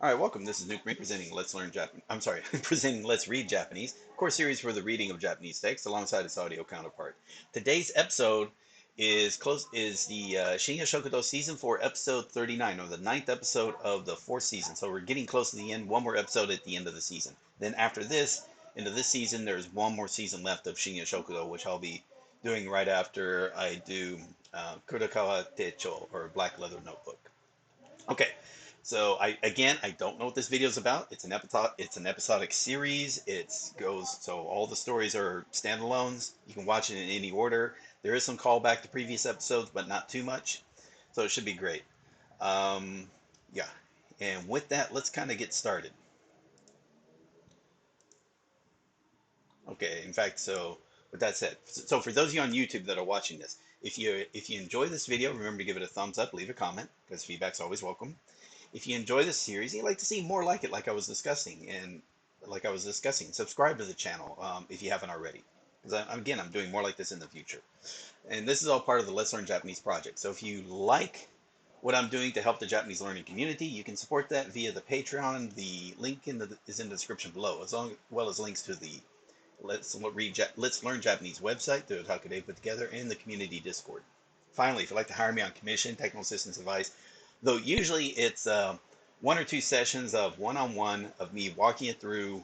All right, welcome. This is Nuke Me presenting Let's Learn Japanese. I'm sorry, presenting Let's Read Japanese, course series for the reading of Japanese text alongside its audio counterpart. Today's episode is the Shinya Shokudo season 4 episode 39, or the ninth episode of the fourth season. So we're getting close to the end. One more episode at the end of the season. Then after this, into this season, there's one more season left of Shinya Shokudo, which I'll be doing right after I do Kurakawa Techo, or Black Leather Notebook. Okay, so I don't know what this video is about. It's an episodic series. So all the stories are standalones. You can watch it in any order. There is some callback to previous episodes, but not too much. So it should be great. Yeah, and with that, let's kind of get started. Okay, in fact, so with that said, so for those of you on YouTube that are watching this, if you enjoy this video, remember to give it a thumbs up, leave a comment, because feedback's always welcome. If you enjoy this series and you'd like to see more like it, like I was discussing, subscribe to the channel if you haven't already. Because I'm doing more like this in the future. And this is all part of the Let's Learn Japanese project. So if you like what I'm doing to help the Japanese learning community, you can support that via the Patreon. The link is in the description below, as well as links to the Let's Learn Japanese website that Otaku put together, and the community Discord. Finally, if you'd like to hire me on commission, technical assistance advice, though usually it's one or two sessions of one-on-one of me walking it through,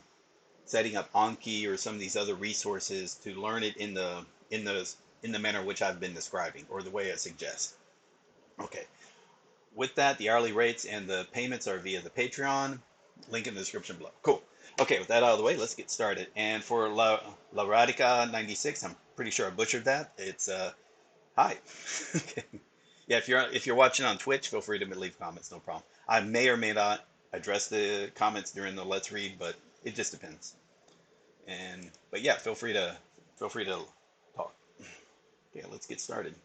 setting up Anki or some of these other resources to learn it in the manner which I've been describing, or the way I suggest. Okay. With that, the hourly rates and the payments are via the Patreon. Link in the description below. Cool. Okay, with that out of the way, let's get started. And for La Radica 96, I'm pretty sure I butchered that. It's hi. Okay. Yeah, if you're watching on Twitch, feel free to leave comments, no problem. I may or may not address the comments during the Let's Read, but it just depends. But yeah, feel free to talk. Okay, let's get started.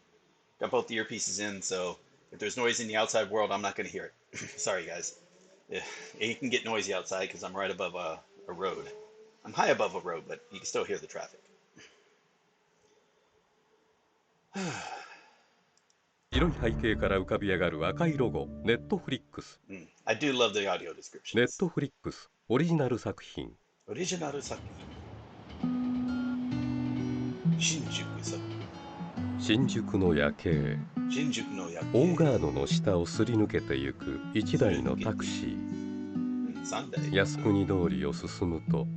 Got both the earpieces in, so if there's noise in the outside world, I'm not going to hear it. Sorry, guys. Yeah, it can get noisy outside because I'm right above a road. I'm high above a road, but you can still hear the traffic. 白い背景から浮かび上がる赤いロゴ、ネットフリックス。I do love the audio descriptions. ネットフリックスオリジナル作品。オリジナル作品。新宿の夜景。大ガードの下をすり抜けてゆく一台のタクシー。靖国通りを進むと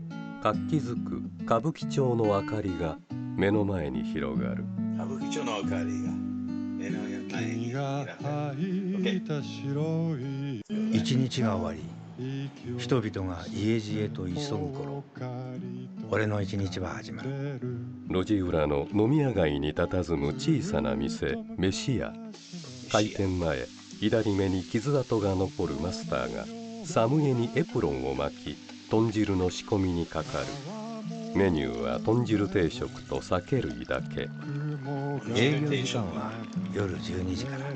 活気づく歌舞伎町の明かりが目の前に広がる。歌舞伎町の明かりが目の前に広がる。一日が終わり、人々が家路へと急ぐ頃、俺の一日は始まる。路地裏の飲み屋街に佇む小さな店、飯屋。開店前、左目に傷跡が残るマスターがサムエにエプロンを巻き、豚汁の仕込みにかかる。メニューは豚汁定食と酒類だけ。営業時間は夜12時から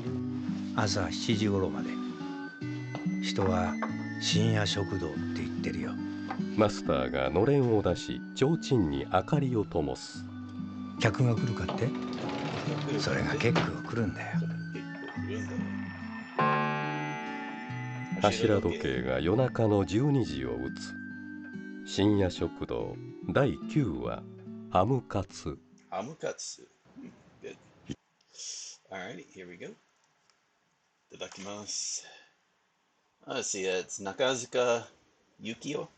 朝7時頃まで。人は深夜食堂って言ってるよ。マスターがのれんを出し、提灯に明かりを灯す。客が来るかって？それが結構来るんだよ。柱時計が夜中の12時を打つ。深夜食堂第9話、ハムカツ。ハムカツ。Good. Alright, here we go. いただきます。Let's see, it's Nakazuka Yukio.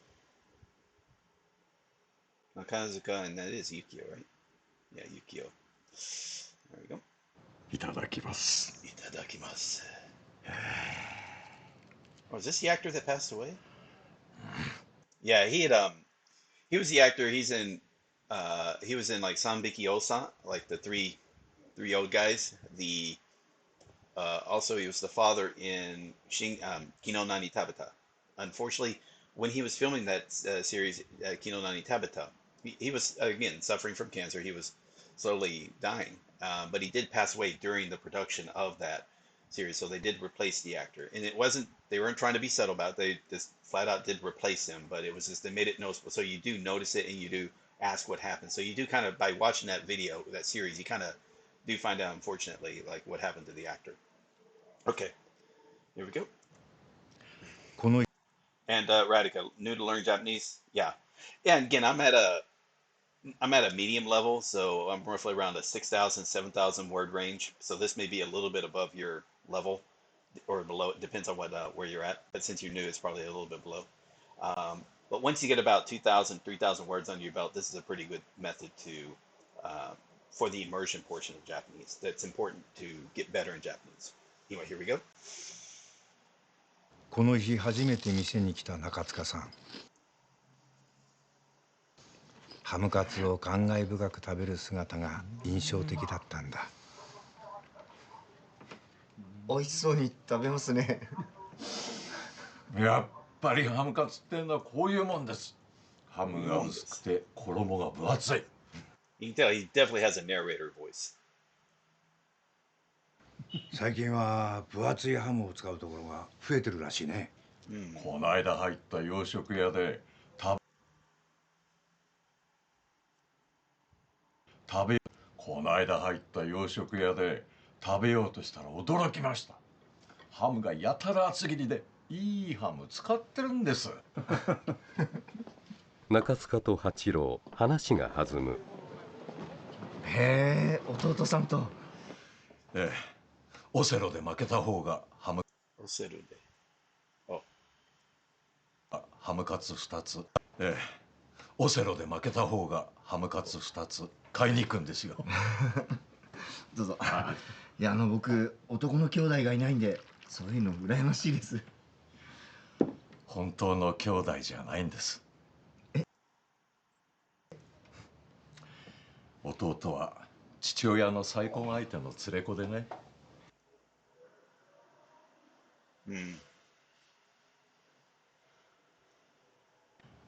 Nakazuka, and that is Yukio, right? Yeah, Yukio. There we go. いただきます。いただきます。Oh, is this the actor that passed away? Yeah, he was the actor. He was in like Sanbiki Osan, like the three old guys. Also he was the father in Kino Nani Tabata. Unfortunately, when he was filming that series, Kino Nani Tabata, he was again suffering from cancer. He was slowly dying, but he did pass away during the production of that series. So they did replace the actor, and they weren't trying to be subtle about it. They just flat out did replace him, but it was just, they made it noticeable. So you do notice it and you do ask what happened. So you do kind of, by watching that video, that series, you kind of do find out, unfortunately, like what happened to the actor. Okay, here we go. And Radhika, new to learn Japanese? Yeah. Yeah, and again, I'm at a medium level, so I'm roughly around a 6,000, 7,000 word range. So this may be a little bit above your level or below. It depends on what where you're at. But since you're new, it's probably a little bit below. But once you get about 2,000, 3,000 words under your belt, this is a pretty good method to for the immersion portion of Japanese. That's important to get better in Japanese. Anyway, here we go. この日初めて店に来た中塚さん。ハムカツを感慨深く食べる姿が印象的だったんだ。美味しそうに食べますね。やっぱりハムカツってのはこういうもんです。ハムが薄くて衣が分厚い。You can tell he definitely has a narrator voice. 最近は分厚いハムを使うところが増えてるらしいね。この間入った洋食屋でこの間入った洋食屋で食べようとしたら驚きました。ハムがやたら厚切りでいいハム使ってるんです。中塚と八郎、話が弾む。へえ、弟さんと。ええ、オセロで負けた方がハムカツ2つ。ええ、オセロで負けた方がハムカツ2つ買いに行くんですよ。どうぞ。いや、僕男の兄弟がいないんで、そういうの羨ましいです。本当の兄弟じゃないんです。弟は父親の再婚相手の連れ子でね。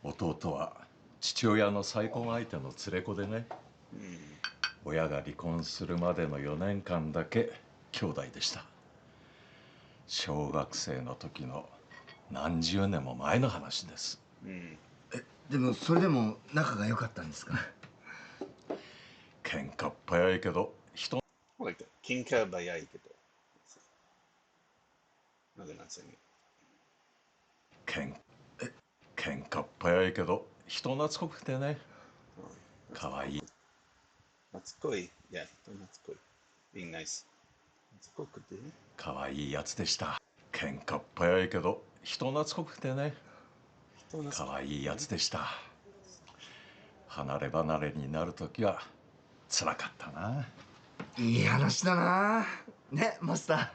弟は父親の再婚相手の連れ子でね。親が離婚するまでの4年間だけ兄弟でした。小学生の時の何十年も前の話です。でもそれでも仲が良かったんですか？喧嘩っ早いけど人 I like that. Kinka bayai keto. No, they're not saying it. 喧嘩っ早いけど人懐っこくてね。かわいい。Natsukoi. Yeah, natsukoi. Being nice. Natsukoi de. かわいいやつでした。喧嘩っ早いけど人懐っこくてね。かわいいやつでした。離れ離れになるときはつらかったな。いい話だな。ね、マスター。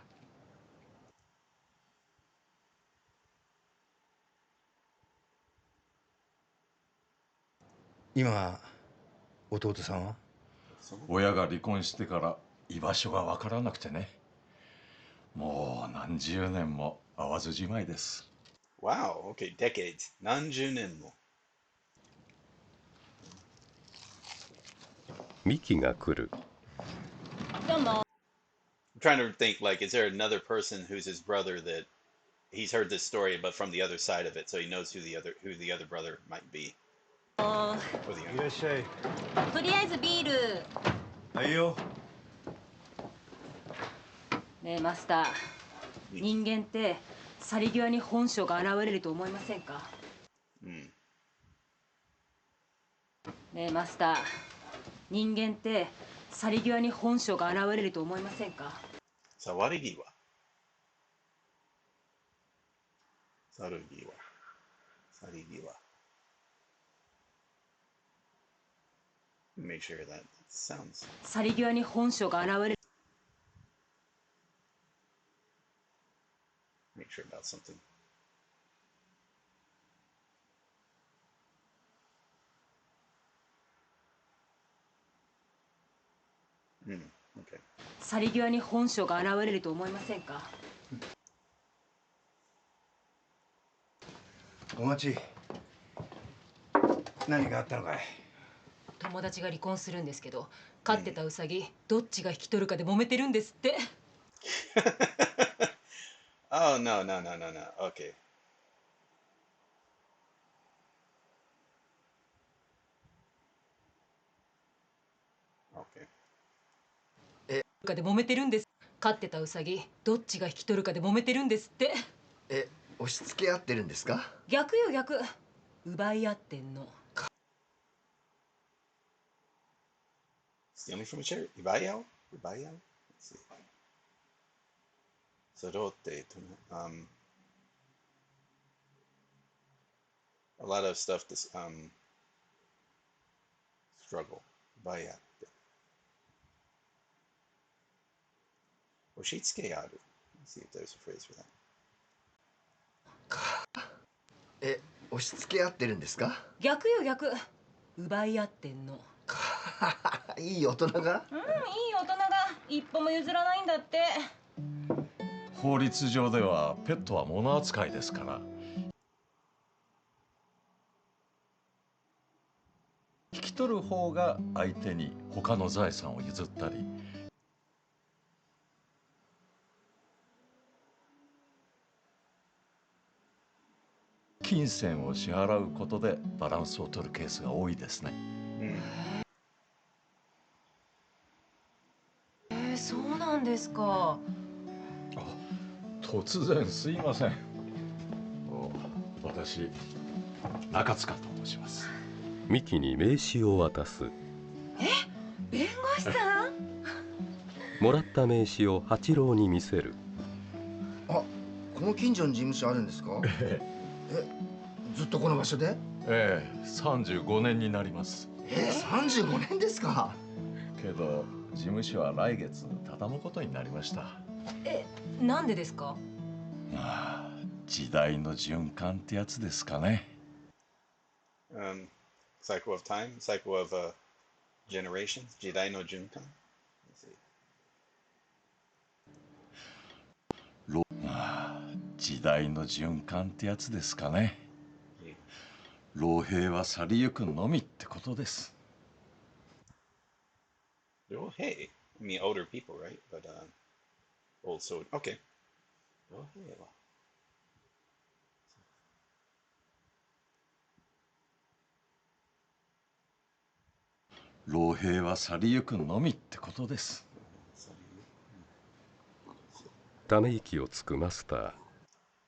今弟さんは？親が離婚してから居場所がわからなくてね。もう何十年も会わずじまいです。Wow, okay, decades. Nanjunen mo. ミキが来る。I'm trying to think, like, is there another person who's his brother that he's heard this story, but from the other side of it, so he knows who the other brother might be. いらっしゃい。とりあえずビール。はいよ。ねえマスター、人間って去り際に本性が現れると思いませんか？ねえマスター、人間って去り際に本性が現れると思いませんか？さわり際。去る際。去り際。Make sure that sounds. 去り際に本性が現れる。Make sure about something. Okay. 去り際に本性が現れると思いませんか？お待ち。何があったのかい？友達が離婚するんですけど、飼ってたウサギどっちが引き取るかで揉めてるんですって。Oh, no, no, no, no, no. Okay. Okay. かで揉めてるんです。飼ってたウサギどっちが引き取るかで揉めてるんですって。押し付け合ってるんですか？逆よ逆。奪い合ってんの。Stealing from a charity. 奪い合う Let's see. それをって、a lot of stuff to struggle. 奪い合って。押し付け合う。Let's see if there's a phrase for that. 押し付け合ってるんですか？逆よ逆。奪い合ってんの。いい大人が？いい大人が一歩も譲らないんだって。法律上ではペットは物扱いですから、引き取る方が相手に他の財産を譲ったり、金銭を支払うことでバランスを取るケースが多いですね。そうなんですか。突然すいません。私、中塚と申します。ミキに名刺を渡す。弁護士さん？もらった名刺を八郎に見せる。この近所に事務所あるんですか？ずっとこの場所で？35年になります。35年ですか？けど事務所は来月畳むことになりました。なんでですか？時代の循環ってやつですかね。Cycle of time, cycle of generations, 時代の循環。時代の循環ってやつですかね。老兵は去りゆくのみってことです。老兵 I mean older people, right? But old soldier. Okay. 老兵は。老兵は去りゆくのみってことです。ため息をつくマスター。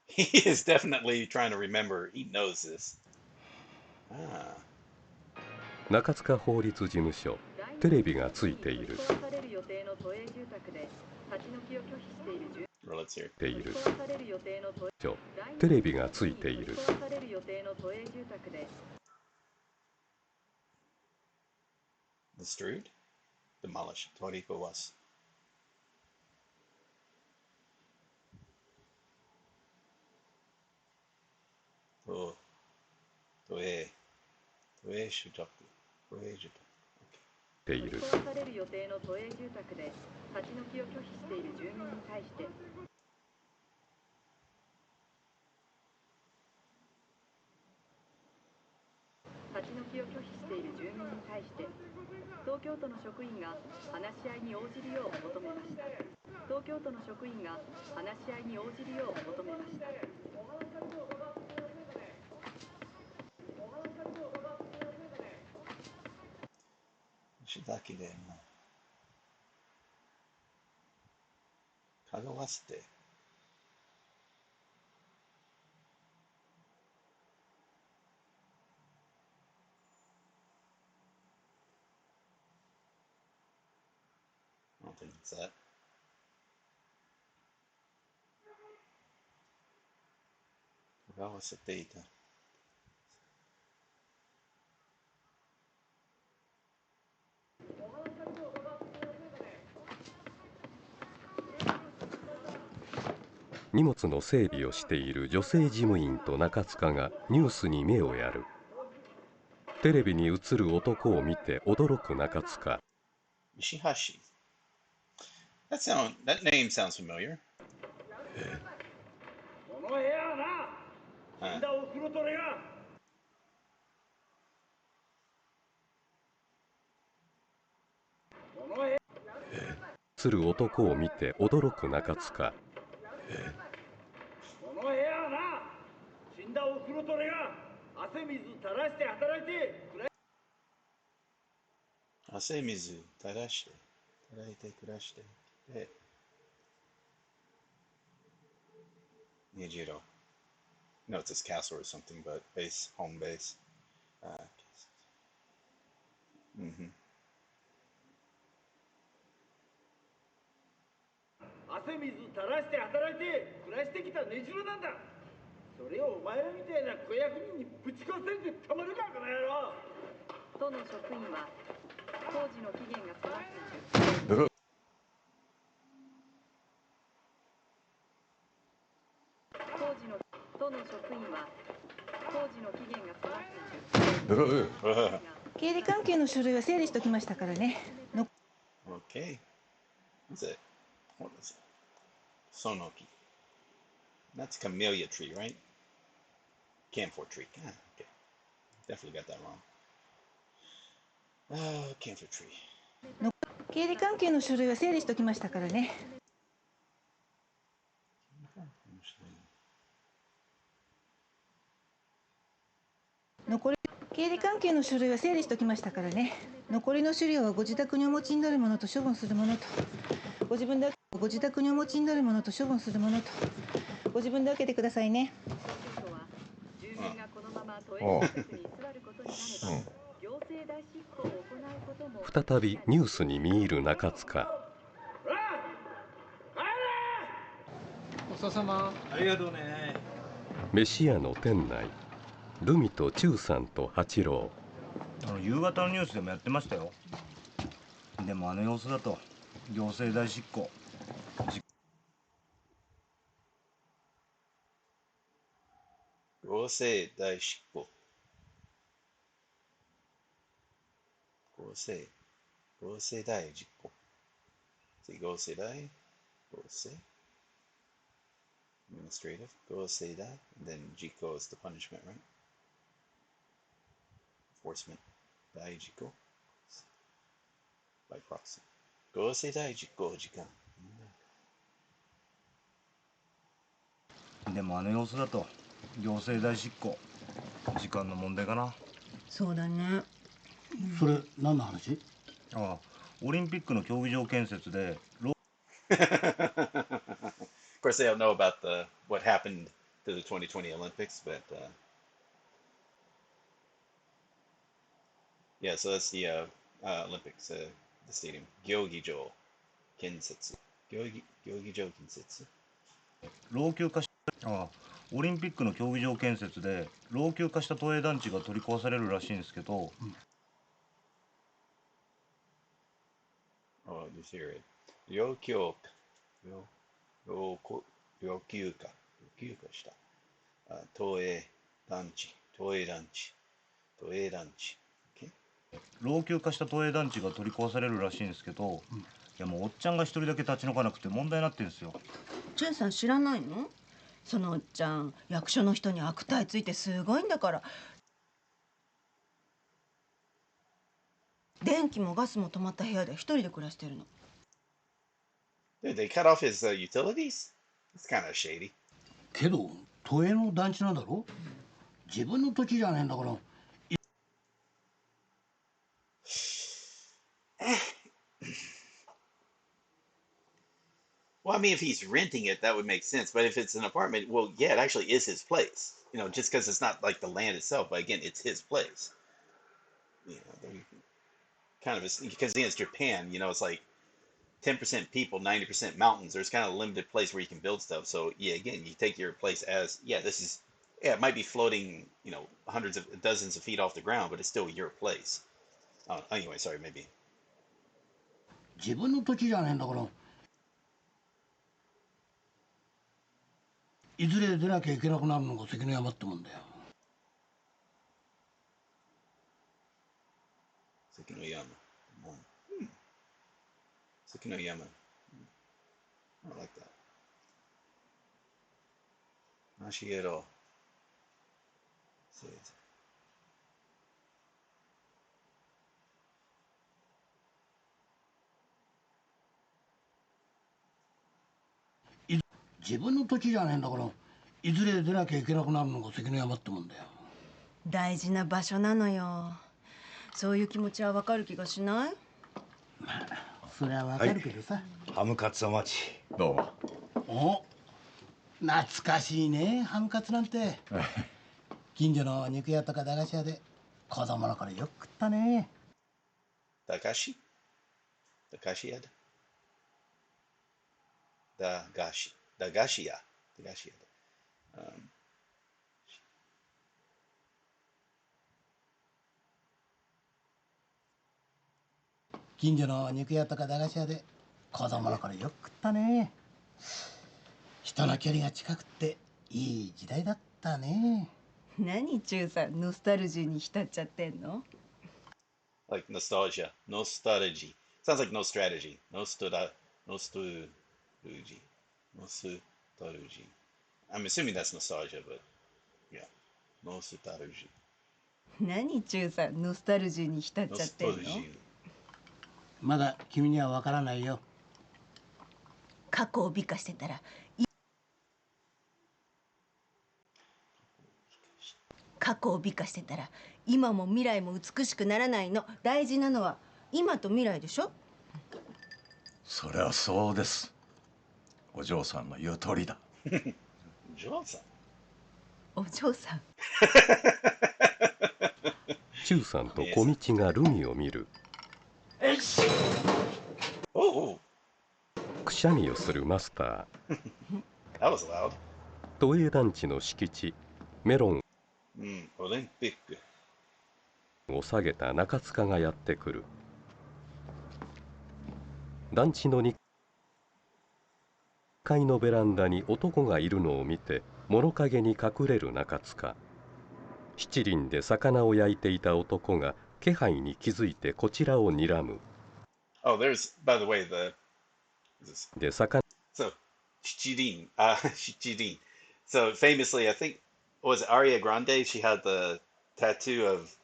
He is definitely trying to remember. He knows this. 中塚法律事務所。テレビがついている。ている。テレビがついている。Destroyed? Demolished. 取り壊す。都営住宅。都営住宅。ている。壊される予定の都営住宅で立ち退きを拒否している住民に対して。立ち退きを拒否している住民に対して東京都の職員が話し合いに応じるよう求めました。東京都の職員が話し合いに応じるよう求めました。石崎で香川市でI don't think it's that. 香川市でいた。荷物の整理をしている女性事務員と中塚がニュースに目をやる。テレビに映る男を見て驚く中塚。石橋。That name sounds familiar. この部屋はな、死んだおふくろと俺が。この部屋。映る男を見て驚く中塚。この部屋はな、死んだおふくろと俺が汗水垂らして働いて汗水垂らして働いて暮らしてでねじろ No, it's his castle or something, but base, home base. Mm-hmm. 汗水垂らして働いて暮らしてきた根城なんだ。それをお前らみたいな子役人にぶち壊されてたまるか、この野郎。都の職員は工事の期限が迫っている。都の職員は工事の期限が迫っている。経理関係の書類は整理しておきましたからね。Okay. What's it? What is it? Sonoki. That's camellia tree, right? Camphor tree. Ah, okay. Definitely got that wrong. Camphor tree. 経理関係の書類は整理しておきましたからね。経理関係の書類は整理しておきましたからね。残りの資料はご自宅にお持ちになるものと処分するものと、ご自宅にお持ちになるものと処分するものと、ご自分で分けてくださいね。住民がこのまま都営住宅に居座ることになれば、行政代執行を行うことも。再びニュースに見入る中塚。ごちそうさま。ありがとうね。飯屋の店内、ルミとチュウさんと八郎。夕方のニュースでもやってましたよ。でもあの様子だと行政代執行。行政代執行。行政代執行。行政代、行政 administrative, 行政代, and then jiko is the punishment, right? Enforcement, 代執行 by proxy. 行政代執行時間。でもあの様子だと行政代執行。時間の問題かな。そうだね。それ何の話？ああ、オリンピックの競技場建設で。Of course, they don't know about what happened to the 2020 Olympics, but yeah, so that's the Olympics, the stadium. 競技場建設。競技場建設。老朽化し、ああ、オリンピックの競技場建設で老朽化した都営団地が取り壊されるらしいんですけど。Oh, you see it. 老朽化した。都営団地。Okay? 老朽化した都営団地が取り壊されるらしいんですけど、いやもうおっちゃんが一人だけ立ち退かなくて問題になってるんですよ。チュンさん知らないの？そのおっちゃん役所の人に悪態ついてすごいんだから。電気もガスも止まった部屋で一人で暮らしてるの。Dude, they cut off his utilities? It's kind of shady. けど都営の団地なんだろ？自分の土地じゃねえんだから。Well, I mean, if he's renting it, that would make sense. But if it's an apartment, well, yeah, it actually is his place. You know, just because it's not like the land itself, but again, it's his place. You know, kind of because again, it's Japan. You know, it's like 10% people, 90% mountains. There's kind of a limited place where you can build stuff. So yeah, again, you take your place as this is it might be floating, you know, dozens of feet off the ground, but it's still your place. Anyway, sorry, maybe. 自分の土地じゃねえんだから。いずれ出なきゃいけなくなるのが関の山ってもんだよ。関の山。関の山。I like that. 足げろ。自分の土地じゃねえんだから、いずれ出なきゃいけなくなるのが関の山ってもんだよ。大事な場所なのよ。そういう気持ちはわかる気がしない？まあそれはわかるけどさ。ハムカツお待ち。どうも。お、懐かしいね、ハムカツなんて。近所の肉屋とか駄菓子屋で子供の頃よく食ったね。駄菓子屋だ。駄菓子屋。近所の肉屋とか駄菓子屋で子供の頃よく食ったね。人の距離が近くっていい時代だったね。何中さんノスタルジーに浸っちゃってんの？ Like nostalgia. Nostalgia. Sounds like no strategy. Nostalgia. I'm assuming that's nostalgia, but yeah. Nostalgia. 何中さんノスタルジーに浸っちゃってんの？ Nostalgia. まだ君にはわからないよ。過去を美化してたら今も未来も美しくならないの。大事なのは今と未来でしょ。そりゃそうです。お嬢さんの言う通りだ。お嬢さんチューさんと小道がルミを見る。くしゃみをするマスター。都営団地の敷地、メロンオリンピックを下げた中塚がやってくる。団地の2階のベランダに男がいるのを見て物陰に隠れる中塚。七輪で魚を焼いていた男が気配に気づいてこちらを睨む。Oh, there's, by the way,で魚 so, 七輪. So famously, I think, was it Aria Grande? She had the tattoo of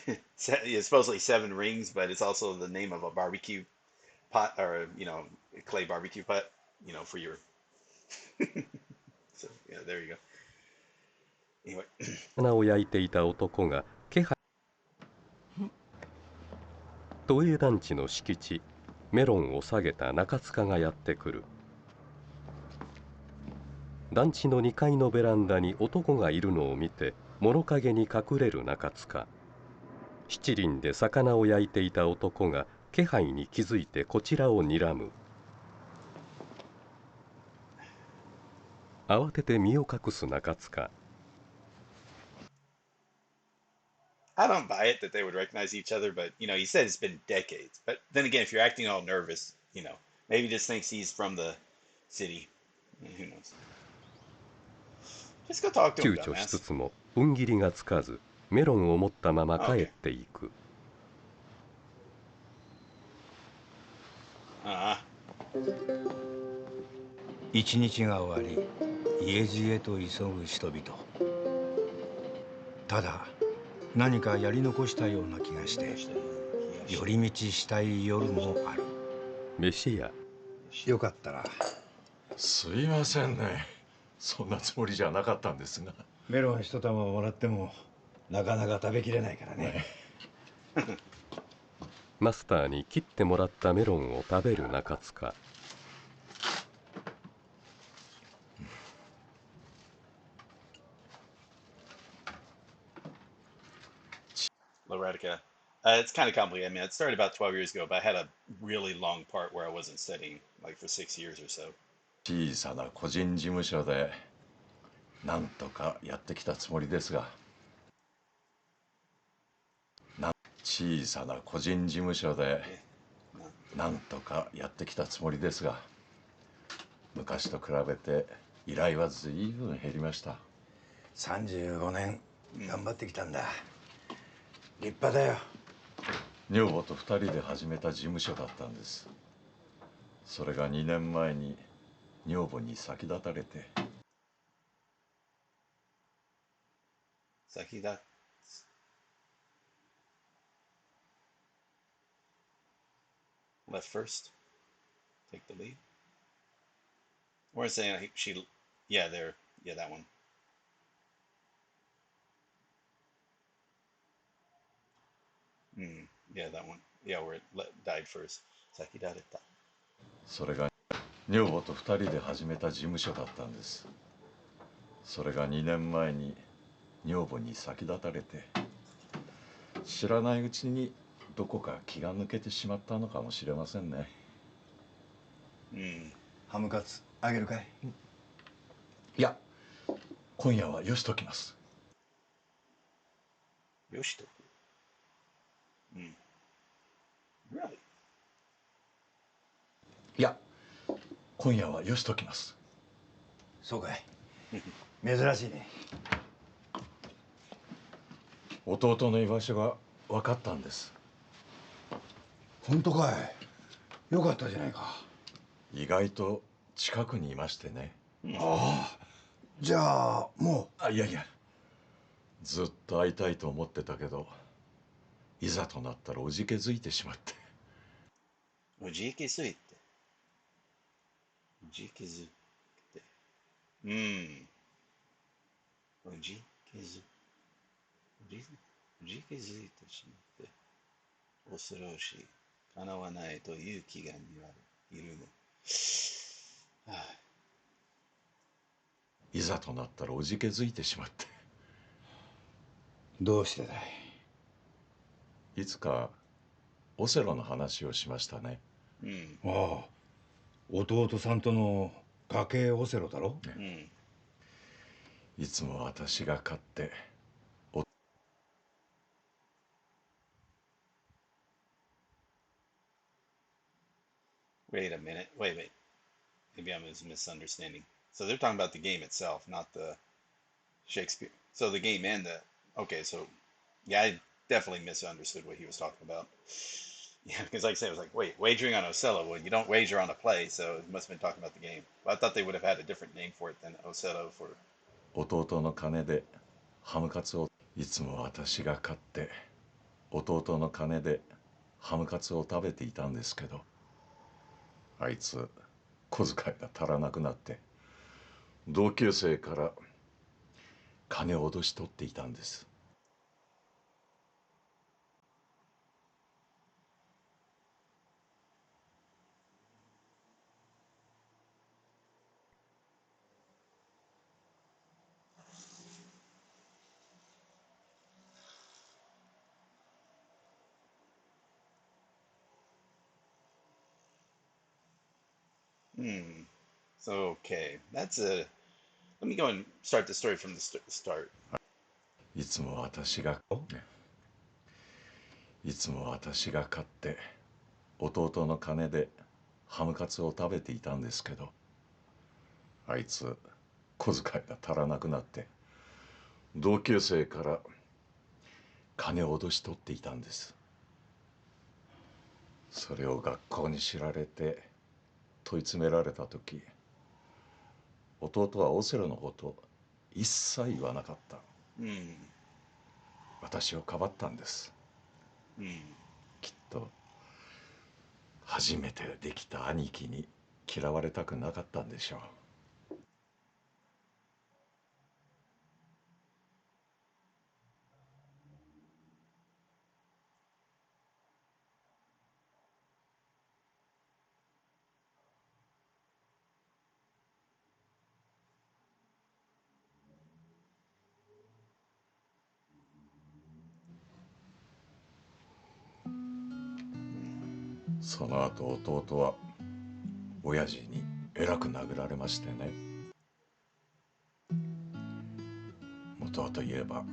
it's supposedly 7 rings, but it's also the name of a barbecue pot or, clay barbecue pot, for your. So, yeah, there you go. Anyway. 魚を焼いていた男が気配都営団地の敷地、メロンを下げた中塚がやってくる。団地の2階のベランダに男がいるのを見て物陰に隠れる中塚。七輪で魚を焼いていた男が気配に気づいてこちらを睨む。慌てて身を隠す中塚。I don't buy it that they would recognize each other, but he said it's been decades. But then again, if you're acting all nervous, maybe he just thinks he's from the city. Who knows? Just go talk to him, 躊躇しつ dumbass. つも踏ん切りがつかずメロンを持ったまま帰っていく。一日が終わり家路へと急ぐ人々。ただ何かやり残したような気がして寄り道したい夜もある。飯屋。よかったら。すいませんね、そんなつもりじゃなかったんですが。メロン一玉もらってもなかなか食べきれないからね。マスターに切ってもらったメロンを食べる中塚。Loretta. It's kind of complicated. I mean, it started about 12 years ago, but I had a really long part where I wasn't studying, like for 6 years or so. 小さな個人事務所でなんとかやってきたつもりですが、小さな個人事務所でなんとかやってきたつもりですが、昔と比べて依頼は随分減りました。35年頑張ってきたんだ。立派だよ。女房と2人で始めた事務所だったんです。それが2年前に女房に先立たれて。先立つ left first, take the lead. Or saying yeah, there, yeah, that one. Yeah, that one. Yeah, where it died first. 先立たれた。それが女房と2人で始めた事務所だったんです。それが2年前に女房に先立たれて、知らないうちにどこか気が抜けてしまったのかもしれませんね。ハムカツあげるかい？いや、今夜はよしときます。よしとく。Really? いや、今夜はよしときます。そうかい。珍しいね。弟の居場所が分かったんです。本当かい？よかったじゃないか。意外と近くにいましてね。ああ、じゃあもう。いやいや、ずっと会いたいと思ってたけど、いざとなったらおじけづいてしまって。おじけづいて。おじけづいて。おじけづ。おじけづいてしまって。恐ろしい。叶わないという気がいるの。いざとなったらおじけづいてしまって。どうしてだい？いつかオセロの話をしましたね。ああ、弟さんとの家計オセロだろ？いつも私が勝って。Wait a minute. Wait. Maybe I'm misunderstanding. So they're talking about the game itself, not the Shakespeare. So the game and the. Okay, so yeah, I definitely misunderstood what he was talking about. Yeah, because like I said, it was like, wait, wagering on Othello. Well, you don't wager on a play, so it must have been talking about the game. But I thought they would have had a different name for it than Othello for. 弟の金でハムカツをいつも私が買って弟の金でハムカツを食べていたんですけど、あいつ小遣いが足らなくなって同級生から金を脅し取っていたんです。So okay, that's a. Let me go and start the story from the start. いつも私が買って弟の金でハムカツを食べていたんですけど、あいつ小遣いが足らなくなって同級生から金を脅し取っていたんです。それを学校に知られて問い詰められた時、弟はオセロのこと一切言わなかった。私をかばったんです。きっと初めてできた兄貴に嫌われたくなかったんでしょう。その後弟は親父にえらく殴られましてね。元はといえば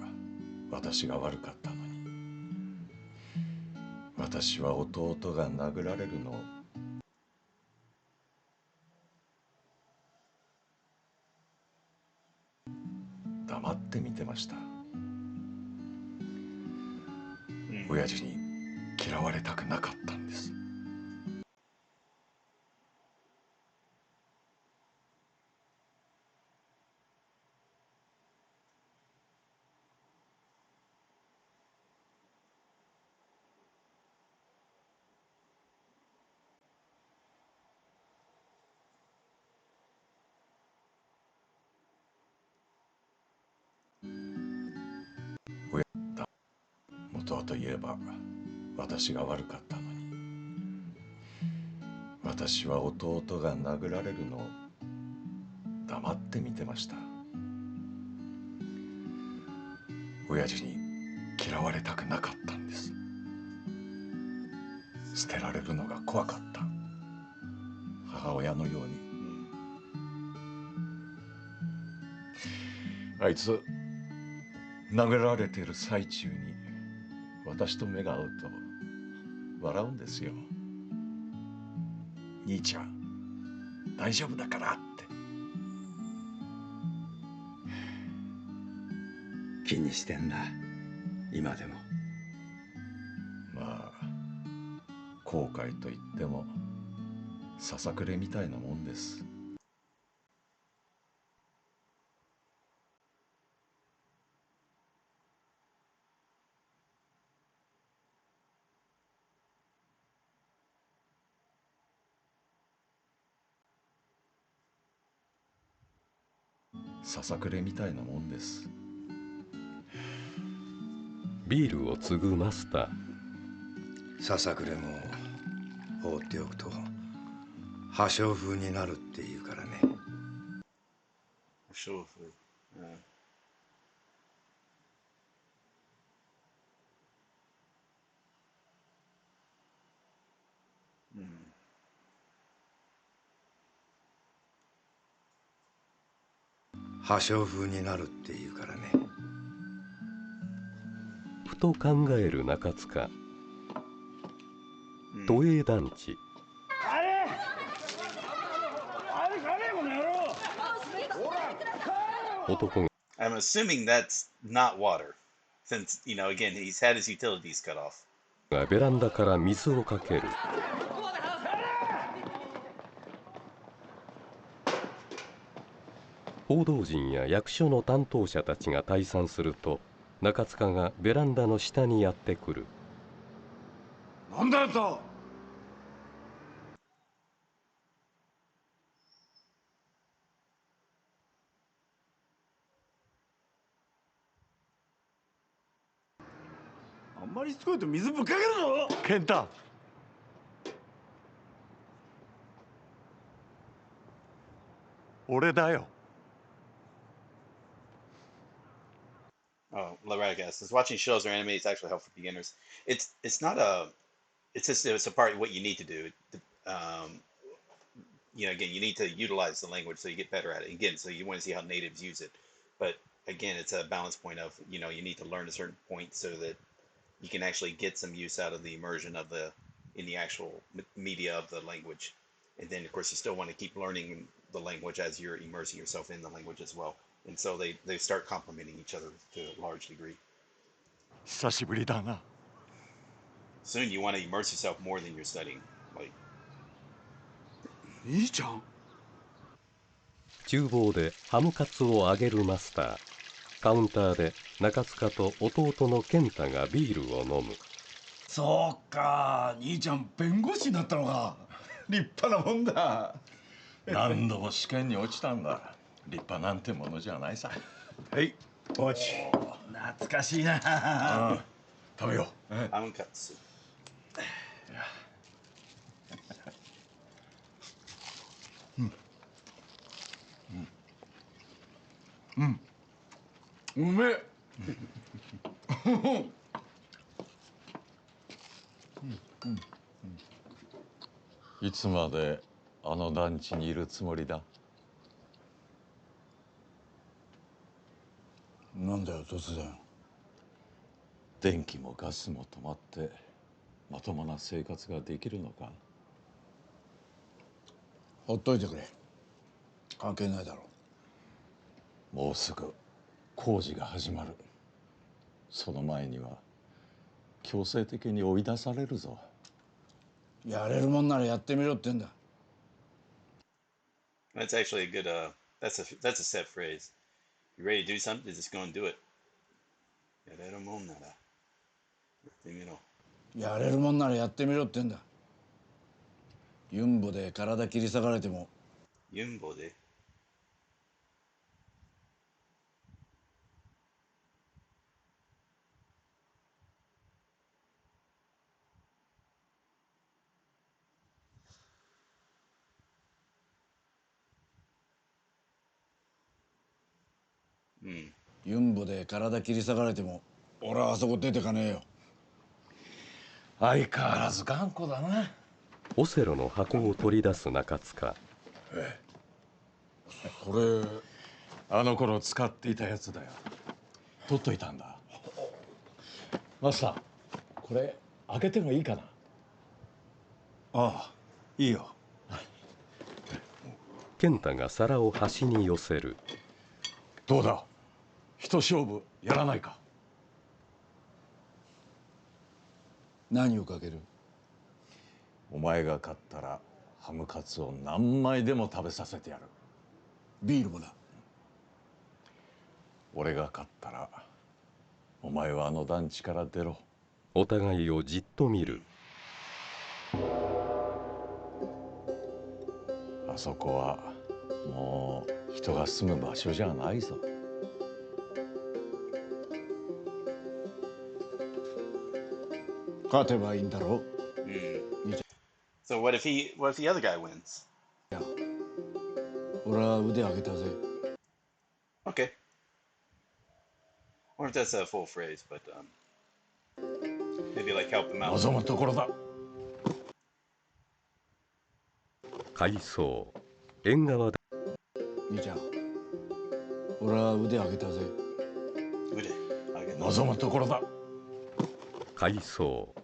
私が悪かったのに、私は弟が殴られるのを黙って見てました。親父に嫌われたくなかったんです。元はといえば私が悪かったのに、私は弟が殴られるのを黙って見てました。親父に嫌われたくなかったんです。捨てられるのが怖かった。母親のように。あいつ殴られている最中に私と目が合うと笑うんですよ。兄ちゃん大丈夫だからって。気にしてんだ、今でも。まあ後悔といってもささくれみたいなもんです。ささくれみたいなもんです。ビールを継ぐマスター。ささくれも放っておくと破傷風になるっていうからね。破傷風。破傷風になるっていうからね。ふと考える中塚。都営団地。男が I'm assuming that's not water, since again he's had his utilities cut off. ベランダから水をかける。報道陣や役所の担当者たちが退散すると、中塚がベランダの下にやってくる。なんだと。あんまりしつこいと水ぶっかけるぞ。健太。俺だよ。Oh, right, guys. Since watching shows or anime is actually helpful for beginners. It's not a. It's just it's a part of what you need to do. Again, you need to utilize the language so you get better at it. Again, so you want to see how natives use it. But again, it's a balance point of you need to learn a certain point so that you can actually get some use out of the immersion of in the actual media of the language. And then, of course, you still want to keep learning the language as you're immersing yourself in the language as well. And so they start complementing each other to a large degree. 久しぶりだな。Soon you want to immerse yourself more than you're studying. Like, 兄ちゃん。厨房でハムカツを揚げるマスター。カウンターで中塚と弟の健太がビールを飲む。そうか、兄ちゃん弁護士になったのか。立派なもんだ。何度も試験に落ちたんだ。立派なんてものじゃないさ。はい、お待ち。懐かしいな。食べよう。ハムカツ。うめえ。いつまであの団地にいるつもりだ。なんだよ突然。電気もガスも止まってまともな生活ができるのか。ほっといてくれ。関係ないだろう。もうすぐ工事が始まる。その前には強制的に追い出されるぞ。やれるもんならやってみろってんだ。That's actually a good that's a set phrase. You ready to do something? Just go and do it. やれるもんならやってみろ。やれるもんならやってみろってんだ。ユンボで体切り裂かれても。ユンボでユンボで体切り裂かれても俺はあそこ出てかねえよ。相変わらず頑固だな。オセロの箱を取り出す中塚。これあの頃使っていたやつだよ。取っといたんだ。マスター、これ開けてもいいかな。ああ、いいよ。健太が皿を端に寄せる。どうだ、一勝負やらないか。何をかける？お前が勝ったらハムカツを何枚でも食べさせてやる。ビールもな。俺が勝ったらお前はあの団地から出ろ。お互いをじっと見る。あそこはもう人が住む場所じゃないぞ。勝てばいいんだろ。So what if the other guy wins? 俺は腕上げたぜ。Okay. I wonder if that's a full phrase, but maybe like help him out. 望むところだ。回想。縁側で。兄ちゃん、俺は腕上げたぜ。望むところだ。回想。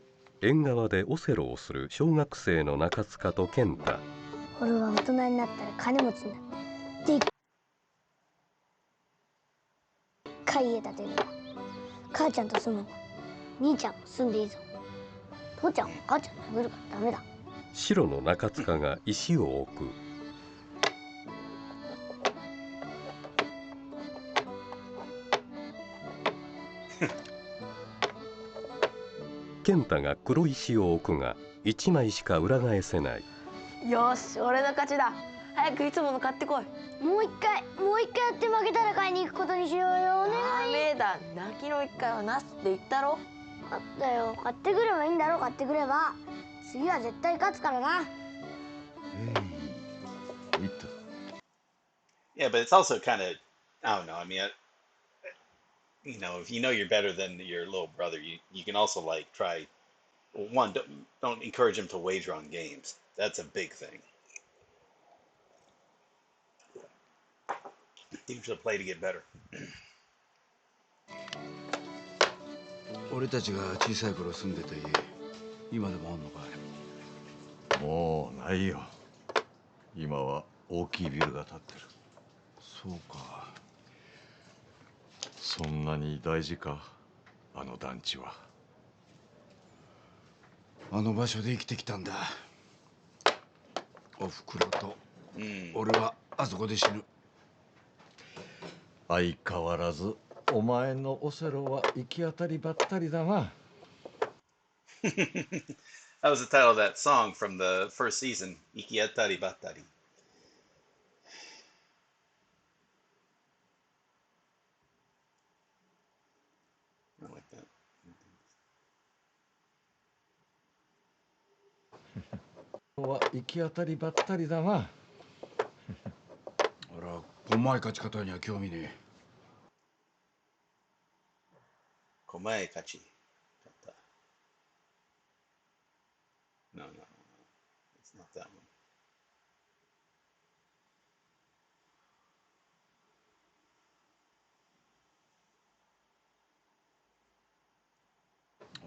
縁側でオセロをする小学生の中塚と健太。俺は大人になったら金持ちになってでっかい家建てるんだ。母ちゃんと住むんだ。兄ちゃんも住んでいいぞ。父ちゃんは母ちゃん殴るからダメだ。白の中塚が石を置く。健太が黒石を置くが1枚しか裏返せない。よし、俺の勝ちだ。早くいつもの買ってこい。もう一回やって負けたら買いに行くことにしようよ。お願い。ダメだ。泣きの一回はなすって言ったろ。あったよ。買ってくればいいんだろ。買ってくれば次は絶対勝つからな。Yeah, but it's also kind of, I don't know. I mean, if you know you're better than your little brother, you can also like try. One, don't encourage him to wager on games. That's a big thing. Teach him to play to get better. 俺たちが小さい頃住んでた家、今でもあんのかい？もうないよ。今は大きいビルが建ってる。そうか。そんなに大事か、あの団地は。あの場所で生きてきたんだ。おふくろと俺はあそこで死ぬ。相変わらずお前のオセロは行き当たりばったりだな。That was the title of that song from the first season, Ikiatari Batari. I like that. は行き当たりばったりだな。俺は細い勝ち方には興味ねえ。Komae kachi. No, it's not that one.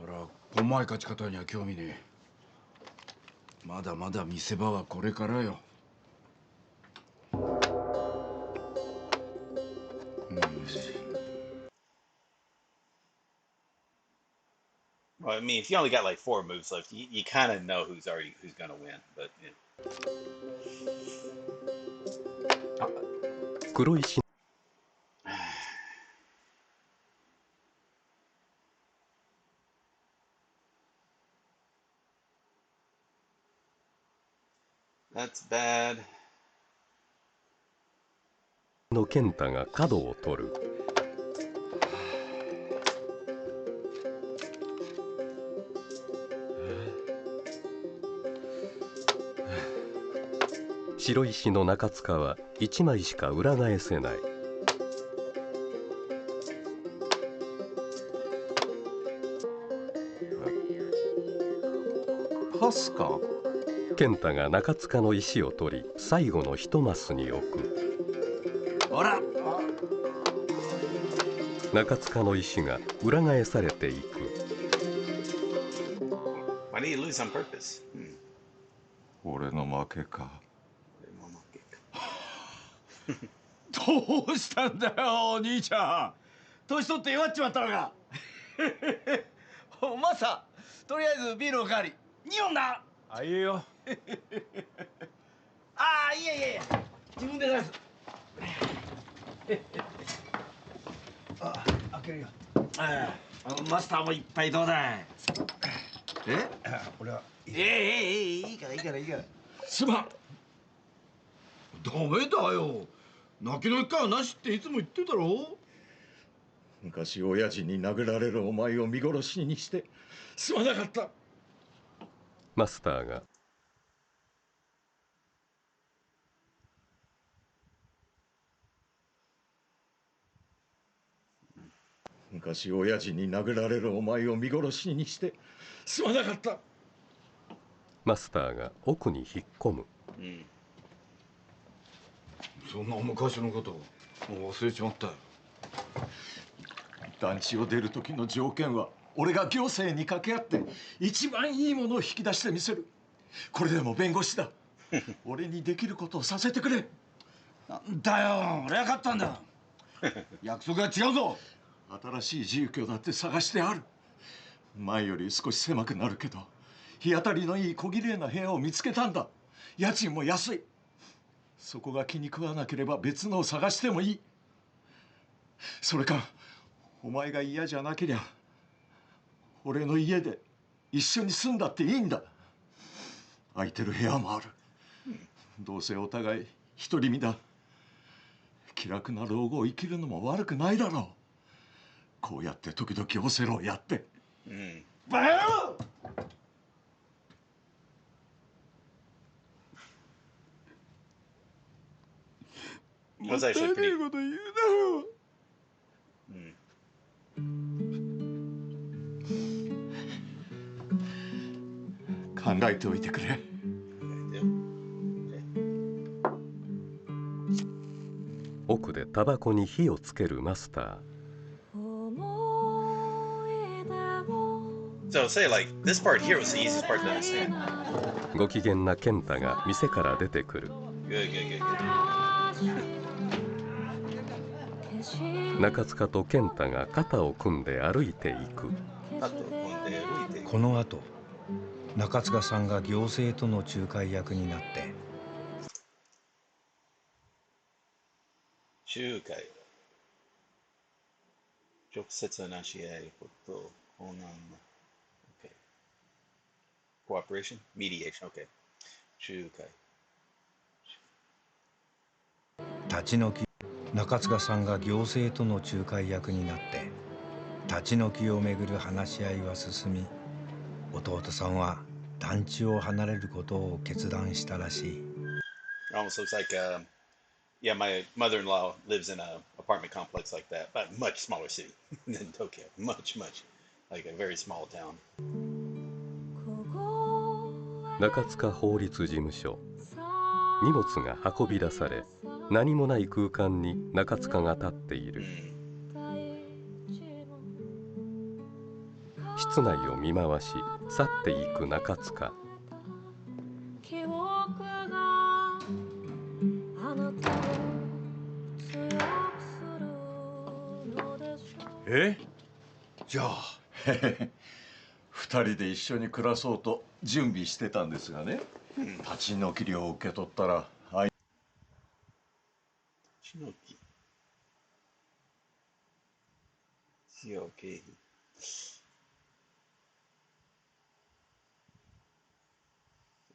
俺は細い勝ち方には興味ねえ。まだまだ見せ場はこれからよ。Well, I mean, if you only got like 4 moves left, you kind of know who's gonna win. But yeah. 黒石。That's bad. の健太が角を取る。白石の中塚は1枚しか裏返せない。パスか。健太が中塚の石を取り最後の一マスに置く。ほら、中塚の石が裏返されていく。Why did you lose on purpose? 俺の負けか。どうしたんだよ、お兄ちゃん。年取って弱っちまったのか。マスター、とりあえずビールおかわり。2本な。あ、いいよ。ああ、いやいやいや、自分で出す。あ、開けるよ。マスターもいっぱいどうだい。俺は。いいからいいからいいから。すまん。ダメだよ。泣きの一回はなしっていつも言ってたろ。昔親父に殴られるお前を見殺しにしてすまなかった。マスターが昔親父に殴られるお前を見殺しにしてすまなかった。マスターが奥に引っ込む。そんな昔のこともう忘れちまったよ。団地を出る時の条件は俺が行政に掛け合って一番いいものを引き出してみせる。これでも弁護士だ。俺にできることをさせてくれ。なんだよ、俺は勝ったんだ。約束は違うぞ。新しい住居だって探してある。前より少し狭くなるけど日当たりのいい小綺麗な部屋を見つけたんだ。家賃も安い。そこが気に食わなければ別のを探してもいい。それかお前が嫌じゃなけりゃ俺の家で一緒に住んだっていいんだ。空いてる部屋もある。どうせお互い独り身だ。気楽な老後を生きるのも悪くないだろう。こうやって時々オセロをやって。バカ野郎！もったいねえこと言うだろう。考えておいてくれ。奥でタバコに火をつけるマスター。So say like this part here was the easiest part to understand. ご機嫌な健太が店から出てくる。Good, good, good, good. 中塚と健太が肩を組んで歩いていく。この後中塚さんが行政との仲介役になって仲介。直接話し合いこと。Okay. Cooperation? Mediation. Okay. 仲介。立ち退き。中塚さんが行政との仲介役になって立ち退きをめぐる話し合いは進み、弟さんは団地を離れることを決断したらしい。 Almost looks like, yeah, my mother-in-law lives in an apartment complex like that, but much smaller city than Tokyo. Much, like a very small town. 中塚法律事務所。荷物が運び出され、何もない空間に中塚が立っている。室内を見回し去っていく中塚。じゃあ二人で一緒に暮らそうと準備してたんですがね、立ち退き料を受け取ったらOkay.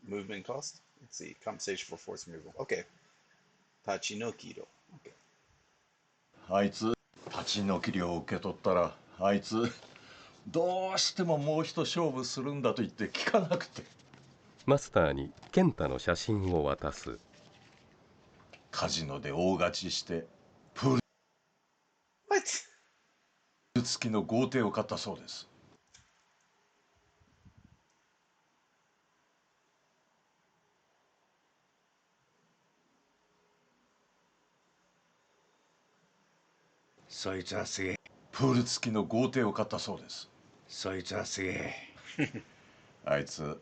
Movement cost? Let's see. Compensation for forced removal. Okay. Tachinoki do. Okay. あいつ立ち退き料を受け取ったらあいつどうしてももう一勝負するんだと言って聞かなくて。マスターに健太の写真を渡す。カジノで大勝ちしてプール付きの豪邸を買ったそうです。そいつはすげえ。プール付きの豪邸を買ったそうです。そいつはすげえ。あいつ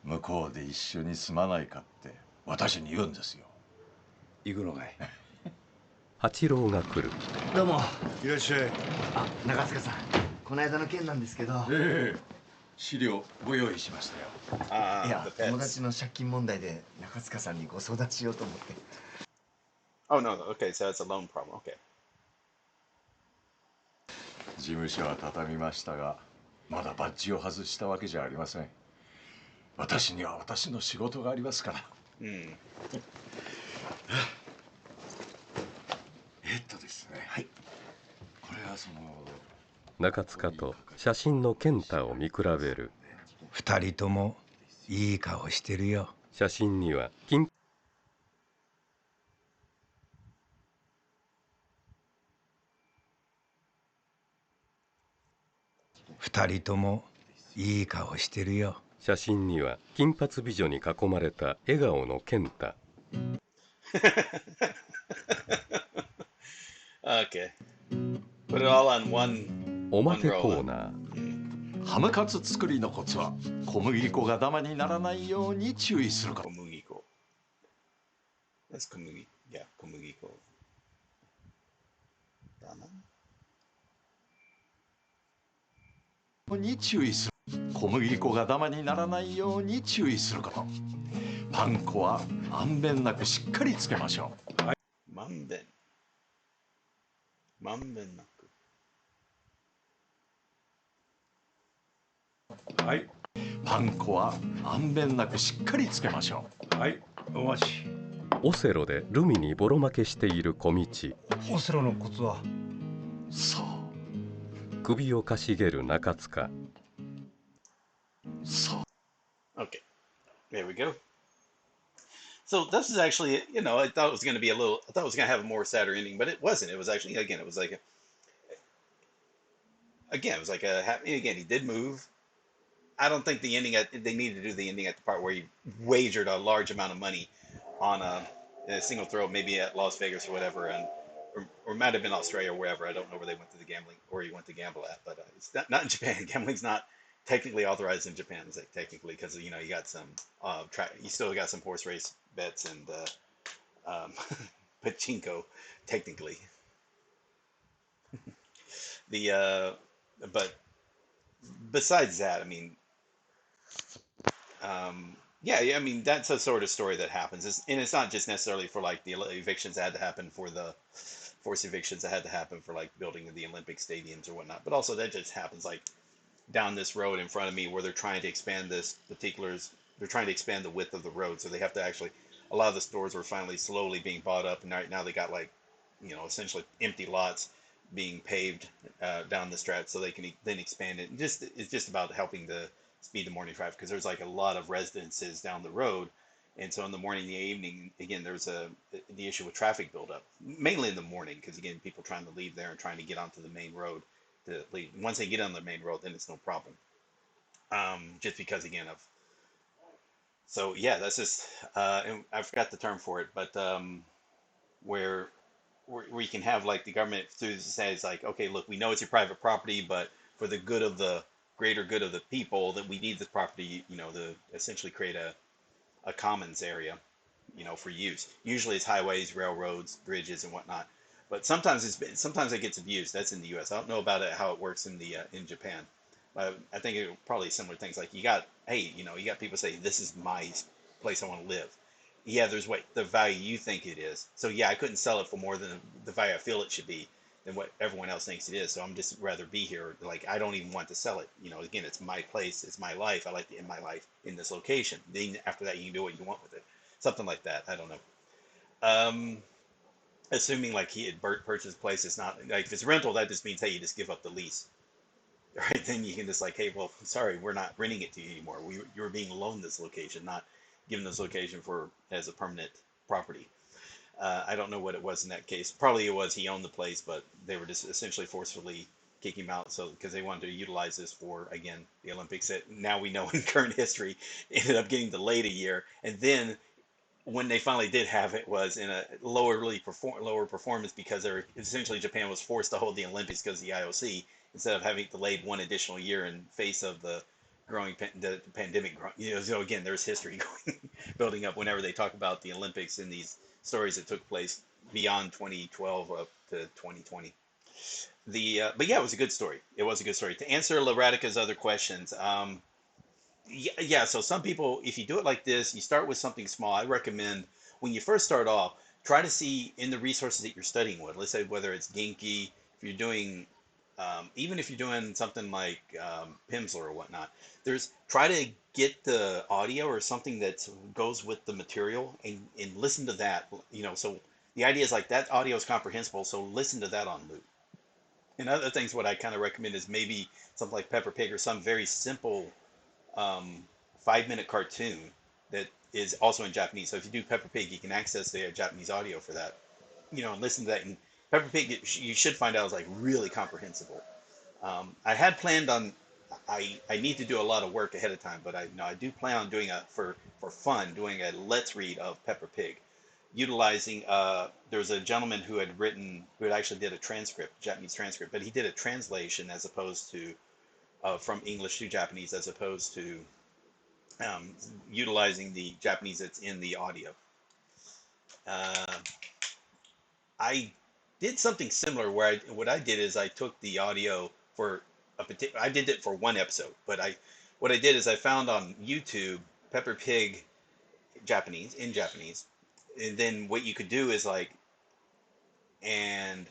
向こうで一緒に住まないかって私に言うんですよ。行くのかい。八郎が来る。どうも。いらっしゃい。あ、中塚さん、この間の件なんですけど。資料ご用意しましたよ。いや、友達の借金問題で中塚さんにご相談しようと思って。Oh no, okay, so that's a loan problem. Okay. 事務所は畳みましたが、まだバッジを外したわけじゃありません。私には私の仕事がありますから。ですね。はい。これはその中塚と写真の健太を見比べる。二人ともいい顔してるよ。写真には二人ともいい顔してるよ。写真には金髪美女に囲まれた笑顔の健太。Okay. Put it all on one. おまけコーナー。ハムカツ作りのコツは小麦粉がダマにならないように注意すること。小麦粉。That's 小麦。Yeah, 小麦粉。ダマに注意する。小麦粉がダマにならないように注意すること。パン粉はまんべんなくしっかりつけましょう。はい、まんべんなく。はい。パン粉はまんべんなくしっかりつけましょう。はい。お待ち。オセロでルミにボロ負けしている小道。オセロのコツは。そう。首をかしげる中塚。そう。Okay. There we go. So this is actually, you know, I thought it was going to be I thought it was going to have a more sadder ending, but it wasn't. It was actually, again, it was like again, he did move. I don't think the ending, they needed to do the ending at the part where he wagered a large amount of money on a single throw, maybe at Las Vegas or whatever, or it might have been Australia or wherever. I don't know where they went to the gambling, or he went to gamble at, but it's not in Japan. Gambling's not technically authorized in Japan, like technically, because you know you got some you still got some horse race bets and pachinko, technically. But besides that, I mean, yeah, I mean that's a sort of story that happens, and it's not just necessarily for like the evictions that had to happen for the forced evictions that had to happen for like building the Olympic stadiums or whatnot, but also that just happens like down this road in front of me where they're trying to expand they're trying to expand the width of the road, so they have to actually, a lot of the stores were finally slowly being bought up, and right now they got like, you know, essentially empty lots being paved down the stretch so they can then expand it. It's just about helping to speed the morning traffic, because there's like a lot of residences down the road, and so in the morning and the evening, again, there's the issue with traffic buildup, mainly in the morning, because again, people trying to leave there and trying to get onto the main road to leave. Once they get on the main road, then it's no problem. Just because again of, so yeah, that's just and I forgot the term for it, but where you can have like the government through says like, okay, look, we know it's your private property, but for the good of the greater good of the people, that we need this property, you know, to essentially create a commons area, you know, for use. Usually it's highways, railroads, bridges, and whatnot. But sometimes it gets abused. That's in the U.S. I don't know about how it works in Japan. I think it probably similar things. Like you got people say, this is my place I want to live. Yeah, there's the value you think it is. So yeah, I couldn't sell it for more than the value I feel it should be than what everyone else thinks it is. So I'm just rather be here. Like I don't even want to sell it. You know, again, it's my place, it's my life. I like to end my life in this location. Then after that, you can do what you want with it. Something like that. I don't know. Assuming like he had purchased a place, it's not like if it's rental, that just means, hey, you just give up the lease, right? Then you can just like, hey, well, sorry, we're not renting it to you anymore. You were being loaned this location, not given this location as a permanent property. I don't know what it was in that case. Probably it was he owned the place, but they were just essentially forcefully kicking him out, so because they wanted to utilize this for, again, the Olympics that now we know in current history ended up getting delayed a year, and then when they finally did have it was in a lower performance because they're essentially Japan was forced to hold the Olympics because of the IOC instead of having delayed one additional year in face of the the pandemic. So again, there's history going building up whenever they talk about the Olympics in these stories that took place beyond 2012 up to 2020. But yeah, it was a good story. It was a good story. To answer Laratica's other questions, yeah, so some people, if you do it like this, you start with something small. I recommend when you first start off, try to see in the resources that you're studying with. Let's say whether it's Genki, if you're doing, even if you're doing something like Pimsleur or whatnot, try to get the audio or something that goes with the material and listen to that. So the idea is like that audio is comprehensible, so listen to that on loop. And other things, what I kind of recommend is maybe something like Peppa Pig or some very simple 5-minute cartoon that is also in Japanese. So if you do Peppa Pig, you can access the Japanese audio for that, and listen to that. And Peppa Pig, you should find out is like really comprehensible. I had planned on, I need to do a lot of work ahead of time, but I do plan on doing for fun, doing a let's read of Peppa Pig, utilizing, there's a gentleman who had actually did a transcript, Japanese transcript, but he did a translation as opposed to, from English to Japanese, as opposed to utilizing the Japanese that's in the audio. I did something similar where what I did is I took the audio for I did it for one episode, but what I did is I found on YouTube Peppa Pig Japanese, and then what you could do is and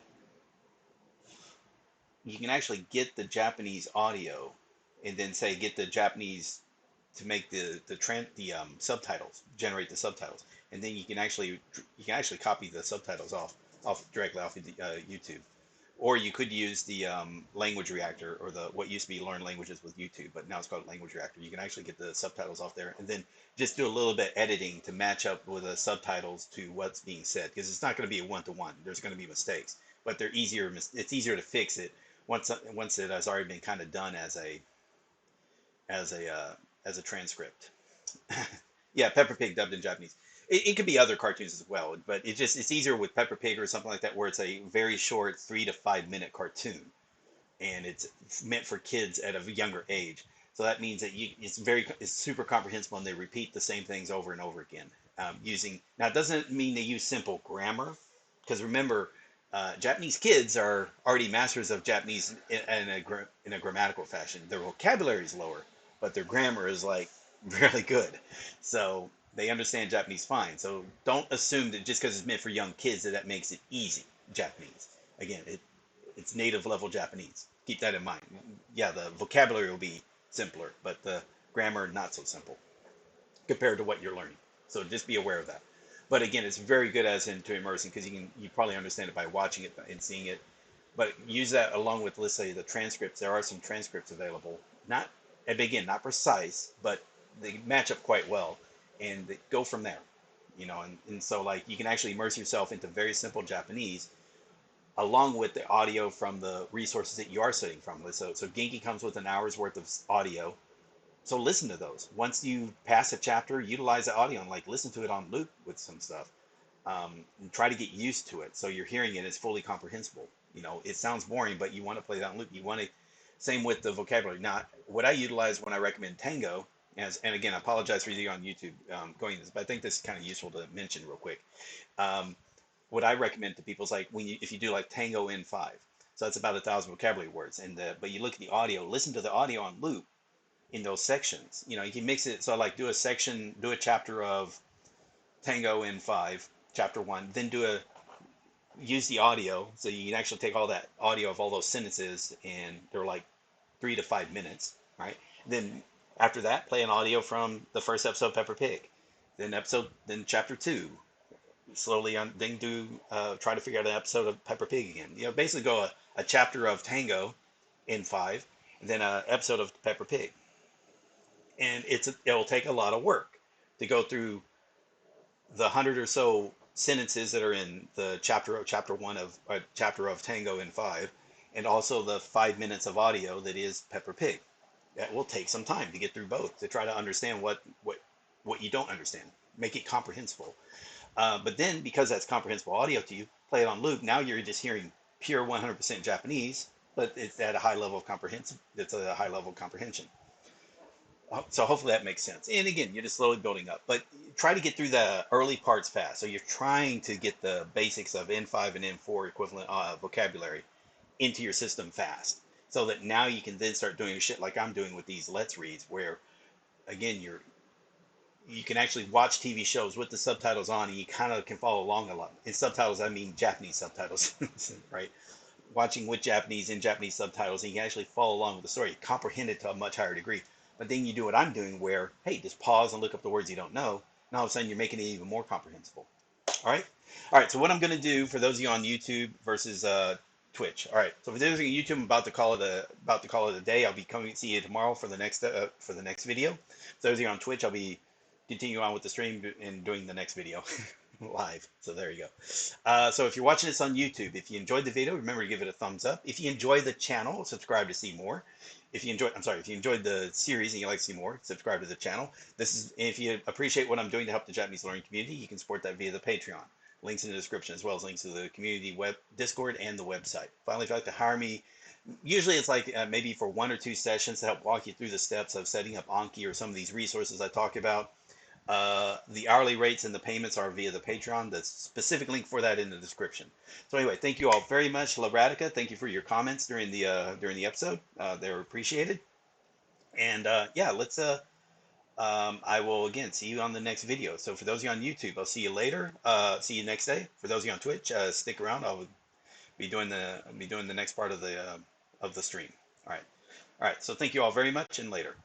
you can actually get the Japanese audio and then say get the Japanese to make the subtitles, generate the subtitles, and then you can actually copy the subtitles directly off of YouTube, or you could use the language reactor or what used to be Learn Languages with YouTube, but now it's called Language Reactor. You can actually get the subtitles off there, and then just do a little bit editing to match up with the subtitles to what's being said, because it's not going to be a one-to-one. There's going to be mistakes, but they're easier. It's easier to fix it once it has already been kind of done as a transcript. Yeah, Peppa Pig dubbed in Japanese. It could be other cartoons as well, but it's easier with Peppa Pig or something like that where it's a very short 3 to 5 minute cartoon, and it's meant for kids at a younger age. So that means that it's super comprehensible, and they repeat the same things over and over again. Now it doesn't mean they use simple grammar, because remember, Japanese kids are already masters of Japanese in a grammatical fashion. Their vocabulary is lower, but their grammar is really good. So they understand Japanese fine. So don't assume that just because it's meant for young kids that makes it easy Japanese. Again, it's native level Japanese. Keep that in mind. Yeah, the vocabulary will be simpler, but the grammar not so simple compared to what you're learning. So just be aware of that. But again, it's very good as into immersing, because you probably understand it by watching it and seeing it. But use that along with, let's say, the transcripts. There are some transcripts available. Not precise, but they match up quite well, and they go from there. And so you can actually immerse yourself into very simple Japanese along with the audio from the resources that you are studying from. So Genki comes with an hour's worth of audio. So listen to those. Once you pass a chapter, utilize the audio and listen to it on loop with some stuff. And try to get used to it so you're hearing it is fully comprehensible. It sounds boring, but you want to play that on loop. You want to, same with the vocabulary. Now, what I utilize when I recommend Tango, and again, I apologize for you on YouTube going this, but I think this is kind of useful to mention real quick. What I recommend to people is if you do Tango in 5, so that's about 1,000 vocabulary words, but you look at the audio, listen to the audio on loop in those sections. You can mix it. So do a chapter of Tango in 5, chapter 1, then use the audio, so you can actually take all that audio of all those sentences, and they're 3 to 5 minutes, right? Then after that, play an audio from the first episode of Peppa Pig, then chapter 2, slowly on, then try to figure out an episode of Peppa Pig again. Basically go a chapter of Tango in 5, and then an episode of Peppa Pig, and it'll take a lot of work to go through the 100 or so sentences that are in the chapter of Tango in 5, and also the 5 minutes of audio that is Peppa Pig. That will take some time to get through both, to try to understand what you don't understand. make it comprehensible. But then, because that's comprehensible audio to you, play it on loop. Now you're just hearing pure 100% Japanese, but it's at a high level of comprehension. It's a high level of comprehension. So hopefully that makes sense. And again, you're just slowly building up. But try to get through the early parts fast. So you're trying to get the basics of N5 and N4 equivalent vocabulary into your system fast, so that now you can then start doing shit like I'm doing with these Let's Reads, where again you can actually watch TV shows with the subtitles on, and you kind of can follow along a lot. In subtitles, I mean Japanese subtitles, right? Watching with Japanese in Japanese subtitles, and you can actually follow along with the story, comprehend it to a much higher degree. But then you do what I'm doing, where hey, just pause and look up the words you don't know, and all of a sudden you're making it even more comprehensible. All right. So what I'm going to do for those of you on YouTube versus Twitch. All right. So for those of you on YouTube, I'm about to call it a day. I'll be coming to see you tomorrow for the next video. For those of you on Twitch, I'll be continuing on with the stream and doing the next video live. So there you go. So if you're watching this on YouTube, if you enjoyed the video, remember to give it a thumbs up. If you enjoy the channel, subscribe to see more. If you enjoyed the series and you like to see more, subscribe to the channel. If you appreciate what I'm doing to help the Japanese learning community, you can support that via the Patreon. Links in the description, as well as links to the community web Discord and the website. Finally, if you'd like to hire me, usually it's like maybe for 1 or 2 sessions to help walk you through the steps of setting up Anki or some of these resources I talk about. The hourly rates and the payments are via the Patreon. The specific link for that in the description. So anyway, thank you all very much. La Radica, thank you for your comments during the episode. They're appreciated. And yeah, let's I will again see you on the next video. So for those of you on YouTube, I'll see you later. See you next day. For those of you on Twitch, stick around. I'll be doing the next part of the stream. All right. So thank you all very much, and later.